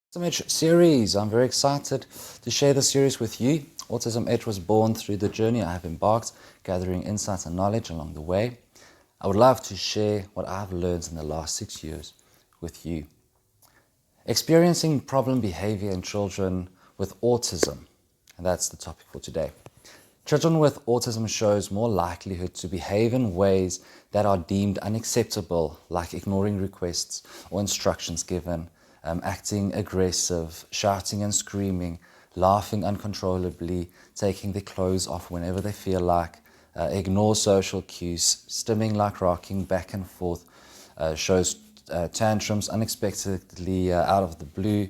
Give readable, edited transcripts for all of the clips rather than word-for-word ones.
Autism Edge series. I'm very excited to share this series with you. Autism Edge was born through the journey I have embarked, gathering insights and knowledge along the way. I would love to share what I've learned in the last 6 years with you. Experiencing problem behavior in children with autism, and that's the topic for today. Children with autism shows more likelihood to behave in ways that are deemed unacceptable, like ignoring requests or instructions given, acting aggressive, shouting and screaming, laughing uncontrollably, taking their clothes off whenever they feel like, ignore social cues, stimming like rocking back and forth, shows tantrums unexpectedly out of the blue.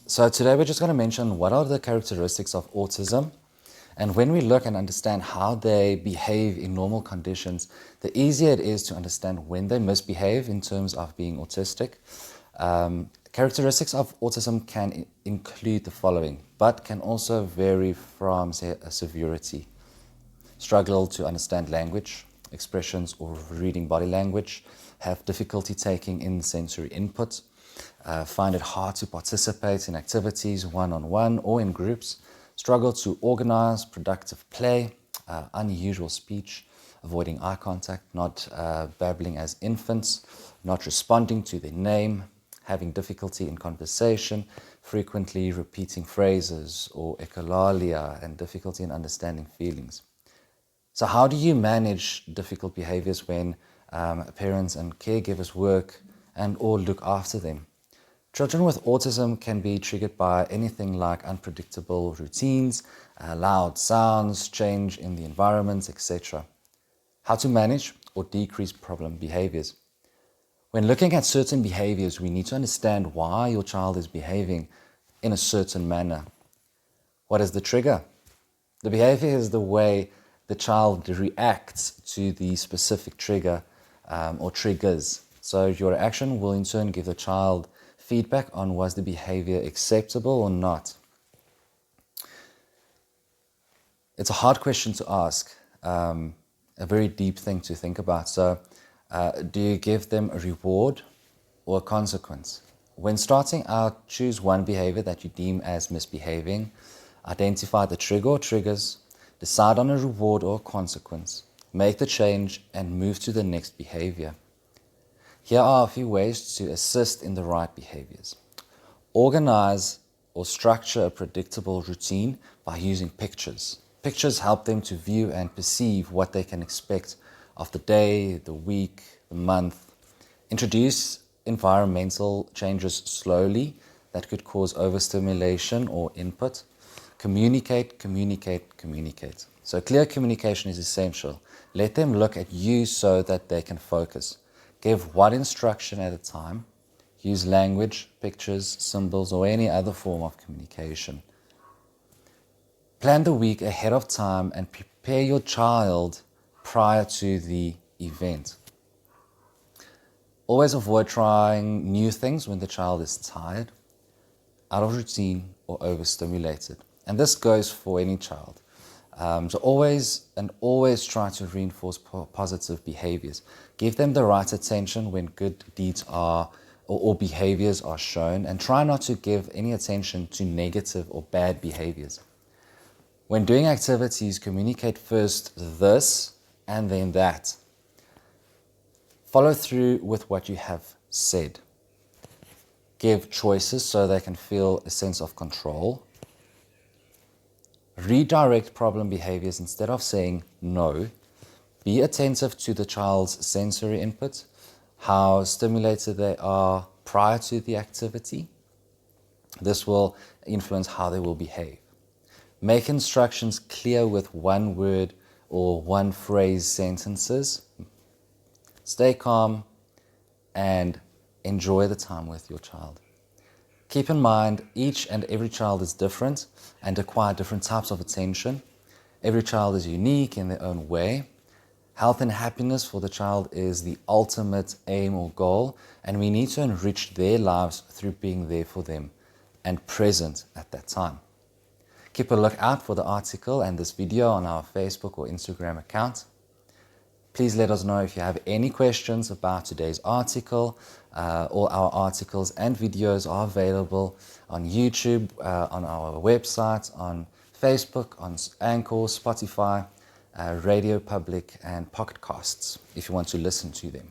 So today we're just going to mention what are the characteristics of autism. And when we look and understand how they behave in normal conditions, the easier it is to understand when they misbehave in terms of being autistic. Characteristics of autism can include the following, but can also vary from, say, a severity. Struggle to understand language, expressions, or reading body language, have difficulty taking in sensory input, find it hard to participate in activities one-on-one or in groups, struggle to organize productive play, unusual speech, avoiding eye contact, not babbling as infants, not responding to their name, having difficulty in conversation, frequently repeating phrases or echolalia, and difficulty in understanding feelings. So how do you manage difficult behaviors when parents and caregivers work and or look after them? Children with autism can be triggered by anything like unpredictable routines, loud sounds, change in the environment, etc. How to manage or decrease problem behaviors. When looking at certain behaviors, we need to understand why your child is behaving in a certain manner. What is the trigger? The behavior is the way the child reacts to the specific trigger or triggers. So your action will in turn give the child feedback on was the behavior acceptable or not. It's a hard question to ask, a very deep thing to think about. So do you give them a reward or a consequence? When starting out, choose one behavior that you deem as misbehaving, identify the trigger or triggers, decide on a reward or a consequence, make the change and move to the next behavior. Here are a few ways to assist in the right behaviors. Organize or structure a predictable routine by using pictures. Pictures help them to view and perceive what they can expect of the day, the week, the month. Introduce environmental changes slowly that could cause overstimulation or input. Communicate, communicate, communicate. So clear communication is essential. Let them look at you so that they can focus. Give one instruction at a time. Use language, pictures, symbols, or any other form of communication. Plan the week ahead of time and prepare your child prior to the event. Always avoid trying new things when the child is tired, out of routine, or overstimulated. And this goes for any child. So always try to reinforce positive behaviors. Give them the right attention when good deeds are or behaviors are shown, and try not to give any attention to negative or bad behaviors. When doing activities, communicate first this and then that. Follow through with what you have said. Give choices so they can feel a sense of control. Redirect problem behaviors instead of saying no. Be attentive to the child's sensory input, how stimulated they are prior to the activity. This will influence how they will behave. Make instructions clear with one word or one phrase sentences. Stay calm and enjoy the time with your child. Keep in mind, each and every child is different and require different types of attention. Every child is unique in their own way. Health and happiness for the child is the ultimate aim or goal, and we need to enrich their lives through being there for them and present at that time. Keep a lookout for the article and this video on our Facebook or Instagram account. Please let us know if you have any questions about today's article. All our articles and videos are available on YouTube, on our website, on Facebook, on Anchor, Spotify, Radio Public, and Pocket Casts if you want to listen to them.